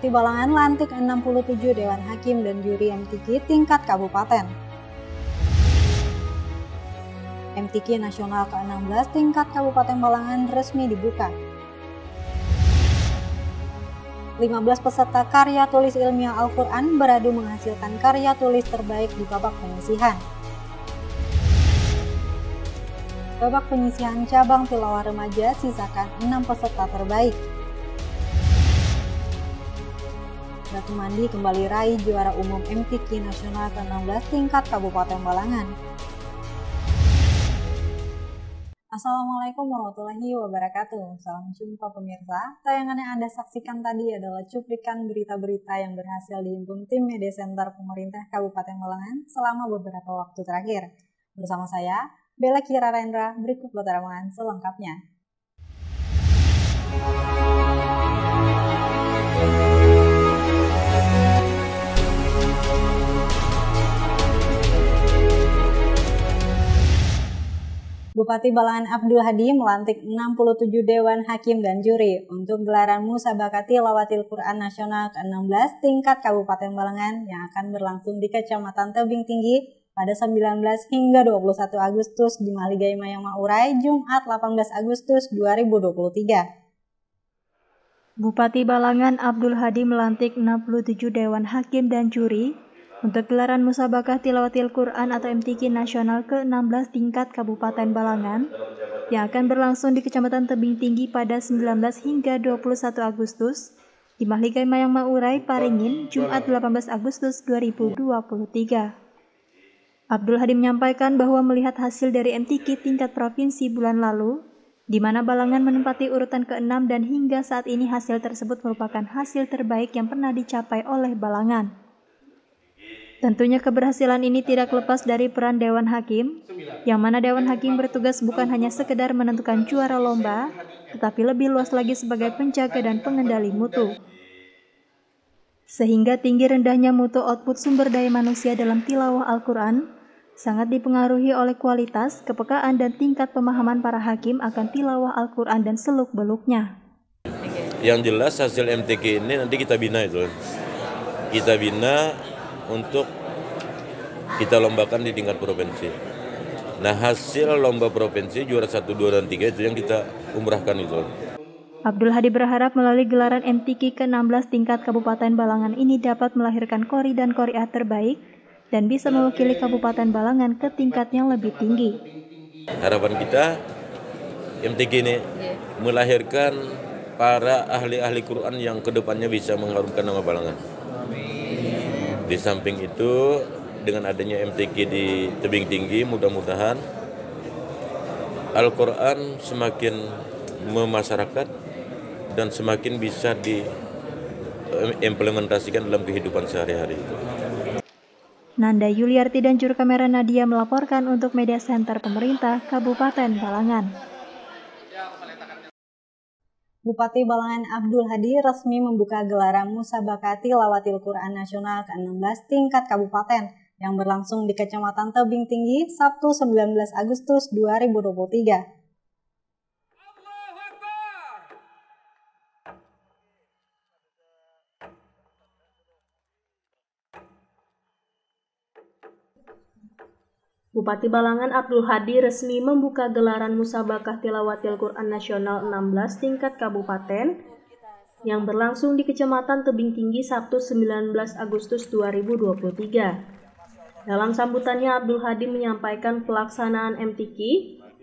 Bupati Balangan lantik 67 Dewan Hakim dan Juri MTQ tingkat kabupaten. MTQ Nasional ke-16 tingkat Kabupaten Balangan resmi dibuka. 15 peserta karya tulis ilmiah Al-Quran beradu menghasilkan karya tulis terbaik di babak penyisihan. Babak penyisihan cabang tilawah remaja sisakan 6 peserta terbaik. Batu Mandi kembali raih juara umum MTQ Nasional ke-16 tingkat Kabupaten Balangan. Assalamualaikum warahmatullahi wabarakatuh. Salam jumpa pemirsa. Tayangan yang Anda saksikan tadi adalah cuplikan berita-berita yang berhasil dihimpun tim Media Center Pemerintah Kabupaten Balangan selama beberapa waktu terakhir. Bersama saya, Bella Kira Rendra, berikut keterangan selengkapnya. Bupati Balangan Abdul Hadi melantik 67 Dewan Hakim dan Juri untuk gelaran Musabaqah Tilawatil Quran Nasional ke-16 tingkat Kabupaten Balangan yang akan berlangsung di Kecamatan Tebing Tinggi pada 19 hingga 21 Agustus di Mahligai Mayang Maurai, Jumat 18 Agustus 2023. Bupati Balangan Abdul Hadi melantik 67 Dewan Hakim dan Juri untuk gelaran Musabaqah Tilawatil Quran atau MTQ Nasional ke-16 tingkat Kabupaten Balangan yang akan berlangsung di Kecamatan Tebing Tinggi pada 19 hingga 21 Agustus di Mahligai Mayang Maurai, Paringin, Jumat 18 Agustus 2023. Abdul Hadi menyampaikan bahwa melihat hasil dari MTQ tingkat provinsi bulan lalu, di mana Balangan menempati urutan ke-6 dan hingga saat ini hasil tersebut merupakan hasil terbaik yang pernah dicapai oleh Balangan. Tentunya keberhasilan ini tidak lepas dari peran Dewan Hakim, yang mana Dewan Hakim bertugas bukan hanya sekedar menentukan juara lomba, tetapi lebih luas lagi sebagai penjaga dan pengendali mutu. Sehingga tinggi rendahnya mutu output sumber daya manusia dalam tilawah Al-Quran sangat dipengaruhi oleh kualitas, kepekaan, dan tingkat pemahaman para hakim akan tilawah Al-Quran dan seluk-beluknya. Yang jelas hasil MTQ ini nanti kita bina itu. Kita bina untuk kita lombakan di tingkat provinsi. Nah, hasil lomba provinsi juara 1, 2, dan 3 itu yang kita umrahkan itu. Abdul Hadi berharap melalui gelaran MTQ ke-16 tingkat Kabupaten Balangan ini dapat melahirkan qori dan qoriah terbaik dan bisa mewakili Kabupaten Balangan ke tingkat yang lebih tinggi. Harapan kita MTQ ini melahirkan para ahli-ahli Quran yang kedepannya bisa mengharumkan nama Balangan. Di samping itu, dengan adanya MTQ di Tebing Tinggi, mudah-mudahan Al-Quran semakin memasyarakat dan semakin bisa diimplementasikan dalam kehidupan sehari-hari. Nanda Yuliarti dan juru kamera Nadia melaporkan untuk Media Center Pemerintah Kabupaten Balangan. Bupati Balangan Abdul Hadi resmi membuka gelaran Musabaqah Tilawatil Quran Nasional ke-16 tingkat kabupaten yang berlangsung di Kecamatan Tebing Tinggi Sabtu 19 Agustus 2023. Bupati Balangan Abdul Hadi resmi membuka gelaran Musabaqah Tilawatil Quran Nasional 16 tingkat kabupaten yang berlangsung di Kecamatan Tebing Tinggi Sabtu 19 Agustus 2023. Dalam sambutannya, Abdul Hadi menyampaikan pelaksanaan MTQ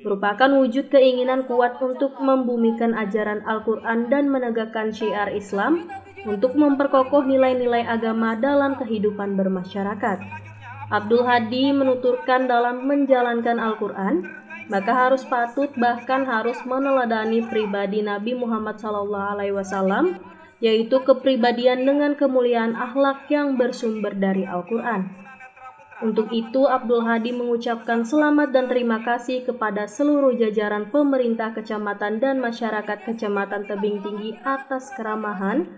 merupakan wujud keinginan kuat untuk membumikan ajaran Al-Quran dan menegakkan syiar Islam untuk memperkokoh nilai-nilai agama dalam kehidupan bermasyarakat. Abdul Hadi menuturkan dalam menjalankan Al-Quran, maka harus patut bahkan harus meneladani pribadi Nabi Muhammad SAW, yaitu kepribadian dengan kemuliaan akhlak yang bersumber dari Al-Quran. Untuk itu, Abdul Hadi mengucapkan selamat dan terima kasih kepada seluruh jajaran pemerintah kecamatan dan masyarakat Kecamatan Tebing Tinggi atas keramahan,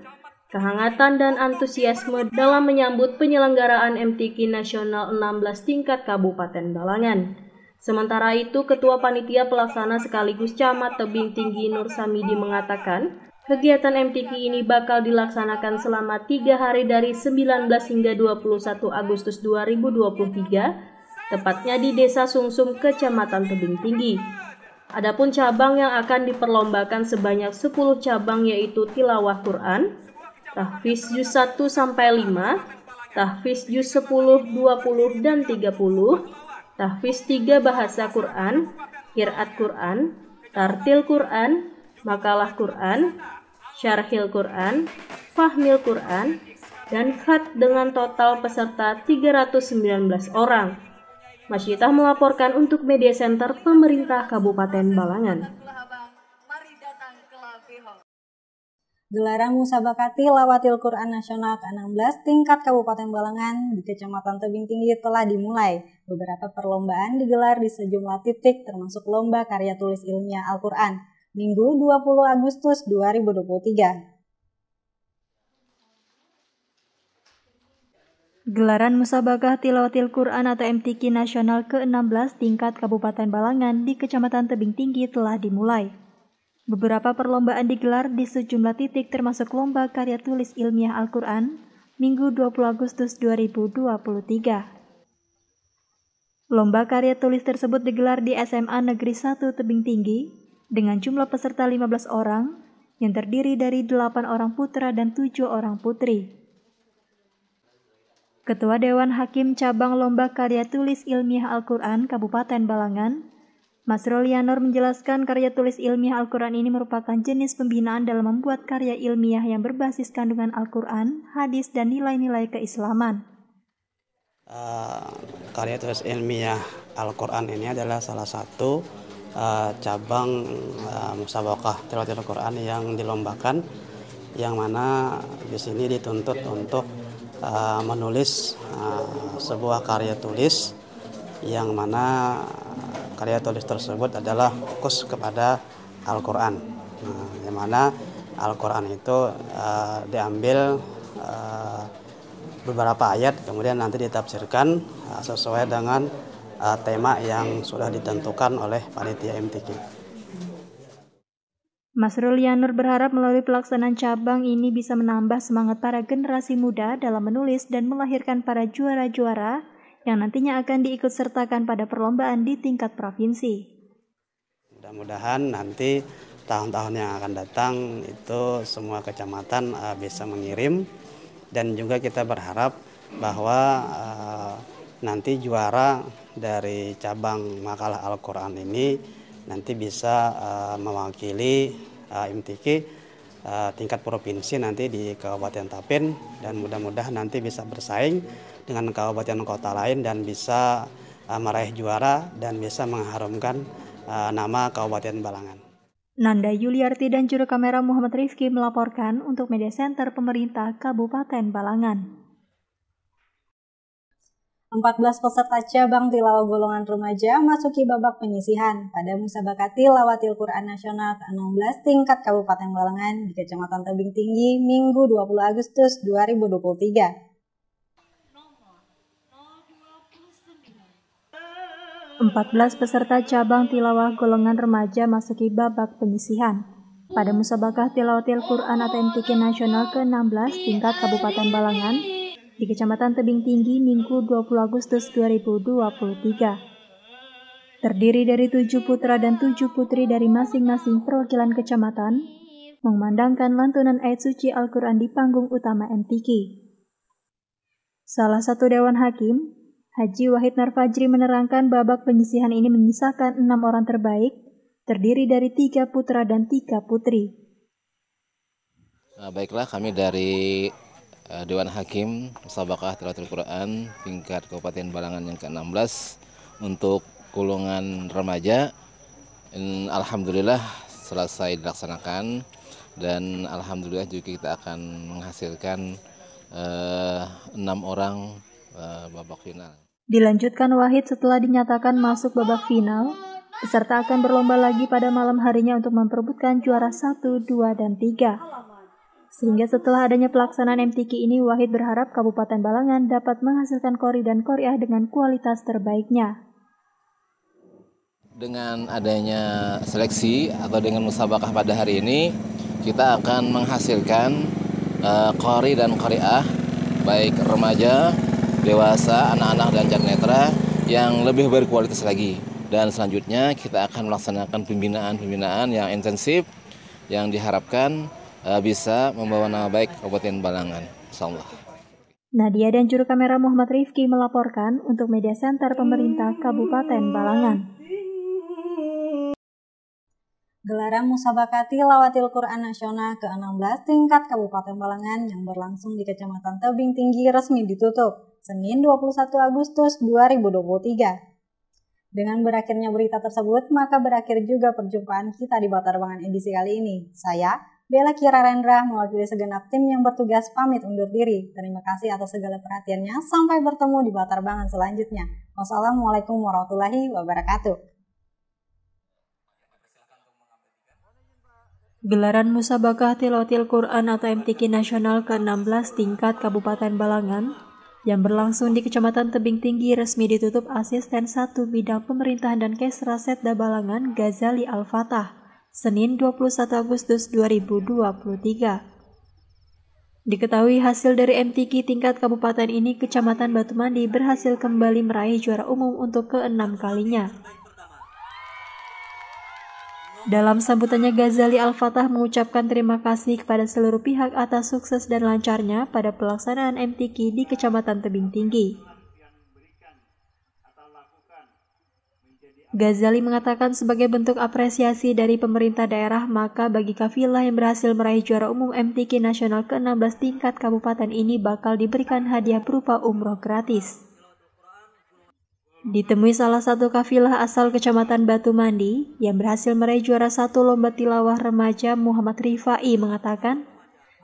kehangatan dan antusiasme dalam menyambut penyelenggaraan MTQ Nasional 16 tingkat Kabupaten Balangan. Sementara itu, Ketua Panitia Pelaksana sekaligus Camat Tebing Tinggi Nur Samidi mengatakan, Kegiatan MTQ ini bakal dilaksanakan selama 3 hari dari 19 hingga 21 Agustus 2023, tepatnya di Desa Sungsum, Kecamatan Tebing Tinggi. Adapun cabang yang akan diperlombakan sebanyak 10 cabang yaitu tilawah Quran, tahfiz juz 1-5, tahfiz juz 10, 20, dan 30, tahfiz 3 bahasa Quran, qiraat Quran, tartil Quran, makalah Quran, syarhil Quran, fahmil Quran, dan khat dengan total peserta 319 orang. Masyidah melaporkan untuk Media Center Pemerintah Kabupaten Balangan. Gelaran Musabaqah Tilawatil Quran Nasional ke-16 tingkat Kabupaten Balangan di Kecamatan Tebing Tinggi telah dimulai. Beberapa perlombaan digelar di sejumlah titik termasuk lomba karya tulis ilmiah Al-Quran, Minggu 20 Agustus 2023. Gelaran Musabaqah Tilawatil Quran atau MTQ Nasional ke-16 tingkat Kabupaten Balangan di Kecamatan Tebing Tinggi telah dimulai. Beberapa perlombaan digelar di sejumlah titik termasuk lomba karya tulis ilmiah Al-Quran, Minggu 20 Agustus 2023. Lomba karya tulis tersebut digelar di SMA Negeri 1 Tebing Tinggi dengan jumlah peserta 15 orang yang terdiri dari 8 orang putra dan 7 orang putri. Ketua Dewan Hakim Cabang Lomba Karya Tulis Ilmiah Al-Quran Kabupaten Balangan, Masrul Yanur menjelaskan karya tulis ilmiah Al-Quran ini merupakan jenis pembinaan dalam membuat karya ilmiah yang berbasis kandungan Al-Quran, hadis, dan nilai-nilai keislaman. Karya tulis ilmiah Al-Quran ini adalah salah satu cabang musabaqah tilawatil Quran yang dilombakan, yang mana di sini dituntut untuk menulis sebuah karya tulis yang mana karya tulis tersebut adalah fokus kepada Al-Quran, yang mana Al-Quran itu diambil beberapa ayat kemudian nanti ditafsirkan sesuai dengan tema yang sudah ditentukan oleh panitia MTQ. Masrul Yanur berharap melalui pelaksanaan cabang ini bisa menambah semangat para generasi muda dalam menulis dan melahirkan para juara-juara yang nantinya akan diikutsertakan pada perlombaan di tingkat provinsi. Mudah-mudahan nanti tahun-tahun yang akan datang itu semua kecamatan bisa mengirim, dan juga kita berharap bahwa nanti juara dari cabang makalah Al-Quran ini nanti bisa mewakili MTQ tingkat provinsi nanti di Kabupaten Tapen, dan mudah-mudahan nanti bisa bersaing dengan kabupaten kota lain dan bisa meraih juara dan bisa mengharumkan nama Kabupaten Balangan. Nanda Yuliarti dan juru kamera Muhammad Rifki melaporkan untuk Media Center Pemerintah Kabupaten Balangan. 14 peserta cabang tilawah golongan remaja masuki babak penyisihan pada Musabaqah Tilawatil Quran Nasional ke-16 tingkat Kabupaten Balangan di Kecamatan Tebing Tinggi Minggu 20 Agustus 2023. 14 peserta cabang tilawah golongan remaja masuki babak penyisihan pada Musabaqah Tilawatil Quran atau MTQ Nasional ke-16 tingkat Kabupaten Balangan di Kecamatan Tebing Tinggi Minggu 20 Agustus 2023. Terdiri dari 7 putra dan 7 putri dari masing-masing perwakilan kecamatan, mengumandangkan lantunan ayat suci Al-Quran di panggung utama MTQ. Salah satu Dewan Hakim, Haji Wahid Narfajri menerangkan babak penyisihan ini menyisakan 6 orang terbaik, terdiri dari 3 putra dan 3 putri. Baiklah, kami dari Dewan Hakim Musabaqah Tilawatil Quran tingkat Kabupaten Balangan yang ke-16 untuk golongan remaja, alhamdulillah selesai dilaksanakan, dan alhamdulillah juga kita akan menghasilkan 6 orang babak final. Dilanjutkan Wahid, setelah dinyatakan masuk babak final, peserta akan berlomba lagi pada malam harinya untuk memperebutkan juara 1, 2, dan 3. Sehingga setelah adanya pelaksanaan MTQ ini, Wahid berharap Kabupaten Balangan dapat menghasilkan qori dan qoriah dengan kualitas terbaiknya. Dengan adanya seleksi atau dengan musabaqah pada hari ini, kita akan menghasilkan qari dan qari'ah, baik remaja, dewasa, anak-anak dan tunanetra yang lebih berkualitas lagi. Dan selanjutnya kita akan melaksanakan pembinaan yang intensif yang diharapkan bisa membawa nama baik Kabupaten Balangan. Insyaallah. Nadia dan juru kamera Muhammad Rifki melaporkan untuk Media Center Pemerintah Kabupaten Balangan. Gelaran Musabaqah Tilawatil Quran Nasional ke-16 tingkat Kabupaten Balangan yang berlangsung di Kecamatan Tebing Tinggi resmi ditutup Senin 21 Agustus 2023. Dengan berakhirnya berita tersebut, maka berakhir juga perjumpaan kita di Batarbangan edisi kali ini. Saya, Bella Kirarendra, mewakili segenap tim yang bertugas pamit undur diri. Terima kasih atas segala perhatiannya. Sampai bertemu di Batarbangan selanjutnya. Wassalamualaikum warahmatullahi wabarakatuh. Gelaran Musabaqah Tilawatil Quran atau MTQ Nasional ke-16 tingkat Kabupaten Balangan yang berlangsung di Kecamatan Tebing Tinggi resmi ditutup Asisten 1 Bidang Pemerintahan dan Kesra Setda Balangan Ghazali Al-Fatah, Senin 21 Agustus 2023. Diketahui hasil dari MTQ tingkat kabupaten ini, Kecamatan Batu Mandi berhasil kembali meraih juara umum untuk ke-6 kalinya. Dalam sambutannya, Ghazali Al-Fatah mengucapkan terima kasih kepada seluruh pihak atas sukses dan lancarnya pada pelaksanaan MTQ di Kecamatan Tebing Tinggi. Ghazali mengatakan sebagai bentuk apresiasi dari pemerintah daerah, maka bagi kafilah yang berhasil meraih juara umum MTQ Nasional ke-16 tingkat kabupaten ini bakal diberikan hadiah berupa umroh gratis. Ditemui salah satu kafilah asal Kecamatan Batu Mandi yang berhasil meraih juara 1 lomba tilawah remaja, Muhammad Rifai mengatakan,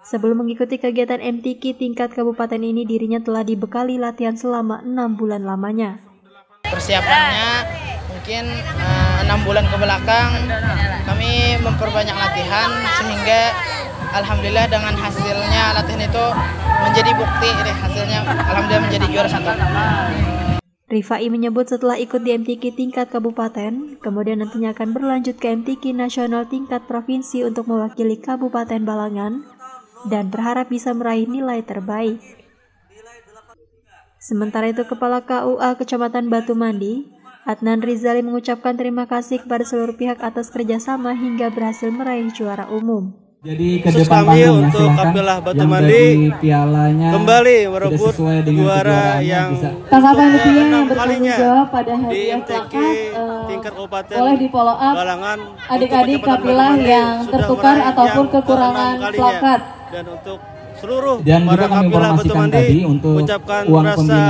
sebelum mengikuti kegiatan MTQ tingkat kabupaten ini dirinya telah dibekali latihan selama 6 bulan lamanya. Persiapannya mungkin 6 bulan ke belakang kami memperbanyak latihan sehingga alhamdulillah dengan hasilnya latihan itu menjadi bukti hasilnya alhamdulillah menjadi juara 1. Rifai menyebut setelah ikut di MTQ tingkat kabupaten, kemudian nantinya akan berlanjut ke MTQ nasional tingkat provinsi untuk mewakili Kabupaten Balangan dan berharap bisa meraih nilai terbaik. Sementara itu, Kepala KUA Kecamatan Batu Mandi, Adnan Rizali mengucapkan terima kasih kepada seluruh pihak atas kerjasama hingga berhasil meraih juara umum. Jadi ke depan panggung untuk kafilah Batu Mandi kembali merebut juara yang ke-6 kalinya pada hadiah plakat tingkat kabupaten boleh di follow up Balangan adik-adik kafilah yang tertukar ataupun kekurangan plakat. Dan untuk seluruh para kafilah Batu Mandi mengucapkan rasa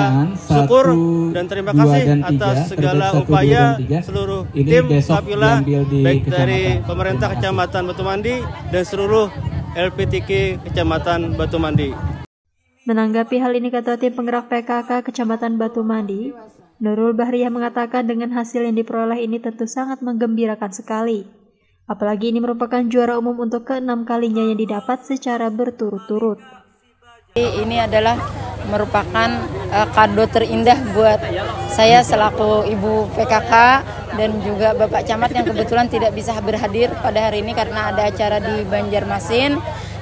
syukur dan terima kasih atas segala upaya seluruh tim kafilah baik dari pemerintah Kecamatan Batu Mandi dan seluruh LPTK Kecamatan Batu Mandi. Menanggapi hal ini, Ketua Tim Penggerak PKK Kecamatan Batu Mandi, Nurul Bahriyah mengatakan dengan hasil yang diperoleh ini tentu sangat menggembirakan sekali. Apalagi ini merupakan juara umum untuk ke-6 kalinya yang didapat secara berturut-turut. Ini adalah merupakan kado terindah buat saya selaku Ibu PKK dan juga Bapak Camat yang kebetulan tidak bisa berhadir pada hari ini karena ada acara di Banjarmasin.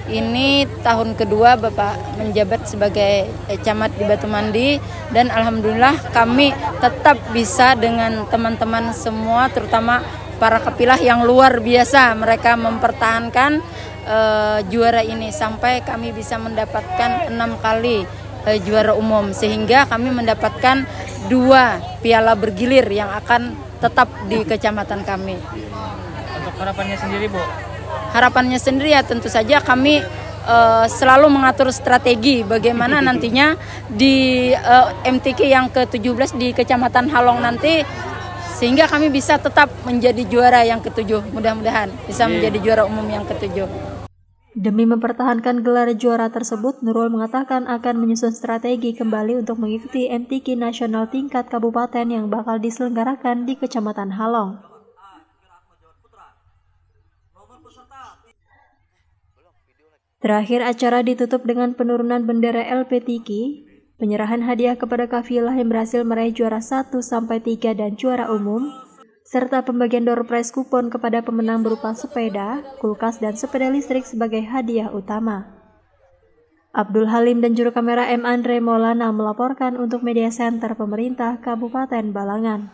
Ini tahun kedua Bapak menjabat sebagai Camat di Batu Mandi dan alhamdulillah kami tetap bisa dengan teman-teman semua, terutama para kafilah yang luar biasa, mereka mempertahankan juara ini sampai kami bisa mendapatkan 6 kali juara umum, sehingga kami mendapatkan 2 piala bergilir yang akan tetap di kecamatan kami. Untuk harapannya sendiri, Bu? Harapannya sendiri ya tentu saja kami selalu mengatur strategi bagaimana nantinya di MTQ yang ke-17 di Kecamatan Halong nanti, sehingga kami bisa tetap menjadi juara yang ke-7, mudah-mudahan bisa menjadi juara umum yang ke-7. Demi mempertahankan gelar juara tersebut, Nurul mengatakan akan menyusun strategi kembali untuk mengikuti MTQ nasional tingkat kabupaten yang bakal diselenggarakan di Kecamatan Halong. Terakhir, acara ditutup dengan penurunan bendera LPTQ, penyerahan hadiah kepada kafilah yang berhasil meraih juara 1-3 dan juara umum, serta pembagian door prize kupon kepada pemenang berupa sepeda, kulkas, dan sepeda listrik sebagai hadiah utama. Abdul Halim dan juru kamera M. Andre Maulana melaporkan untuk Media Center Pemerintah Kabupaten Balangan.